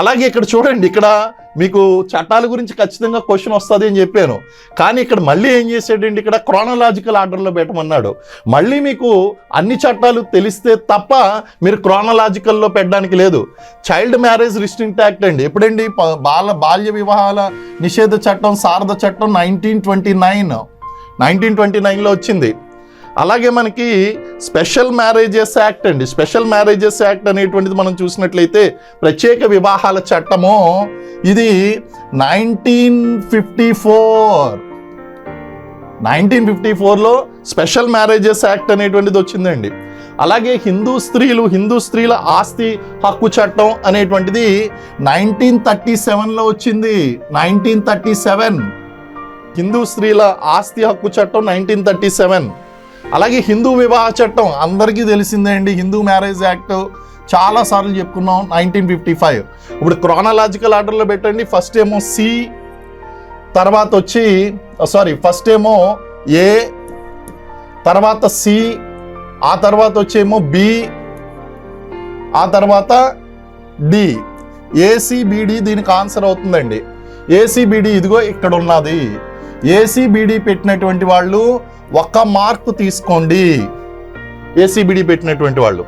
అలాగే ఇక్కడ చూడండి, ఇక్కడ మీకు చట్టాల గురించి ఖచ్చితంగా క్వశ్చన్ వస్తుంది అని చెప్పాను. కానీ ఇక్కడ మళ్ళీ ఏం చేసాడండి, ఇక్కడ క్రోనలాజికల్ ఆర్డర్లో పెట్టమన్నాడు. మళ్ళీ మీకు అన్ని చట్టాలు తెలిస్తే తప్ప మీరు క్రోనలాజికల్లో పెట్టడానికి లేదు. చైల్డ్ మ్యారేజ్ రిస్ట్రిక్ట్ యాక్ట్ అండి, ఎప్పుడండి, బాల్య వివాహాల నిషేధ చట్టం, శారద చట్టం 1929లో వచ్చింది. అలాగే మనకి స్పెషల్ మ్యారేజెస్ యాక్ట్ అండి. స్పెషల్ మ్యారేజెస్ యాక్ట్ అనేటువంటిది మనం చూసినట్లయితే ప్రత్యేక వివాహాల చట్టము, ఇది 1954లో స్పెషల్ మ్యారేజెస్ యాక్ట్ అనేటువంటిది వచ్చిందండి. అలాగే హిందూ స్త్రీల ఆస్తి హక్కు చట్టం అనేటువంటిది 1937లో వచ్చింది. 1937 హిందూ స్త్రీల ఆస్తి హక్కు చట్టం 1937. అలాగే హిందూ వివాహ చట్టం అందరికీ తెలిసిందే అండి, హిందూ మ్యారేజ్ యాక్ట్ చాలాసార్లు చెప్పుకున్నాం, 1955. ఇప్పుడు క్రోనలాజికల్ ఆర్డర్లో పెట్టండి. ఫస్ట్ ఏమో సి, తర్వాత వచ్చి ఫస్ట్ ఏమో ఏ, తర్వాత సి, ఆ తర్వాత వచ్చేమో బి, ఆ తర్వాత డి. ఏసీబిడి దీనికి ఆన్సర్ అవుతుందండి. ఏసీబిడి ఇదిగో ఇక్కడ ఉన్నది. ఏసీబిడి పెట్టినటువంటి వాళ్ళు 1 మార్కు తీసుకోండి. ఏసీబిడి పెట్టినటువంటి వాళ్ళు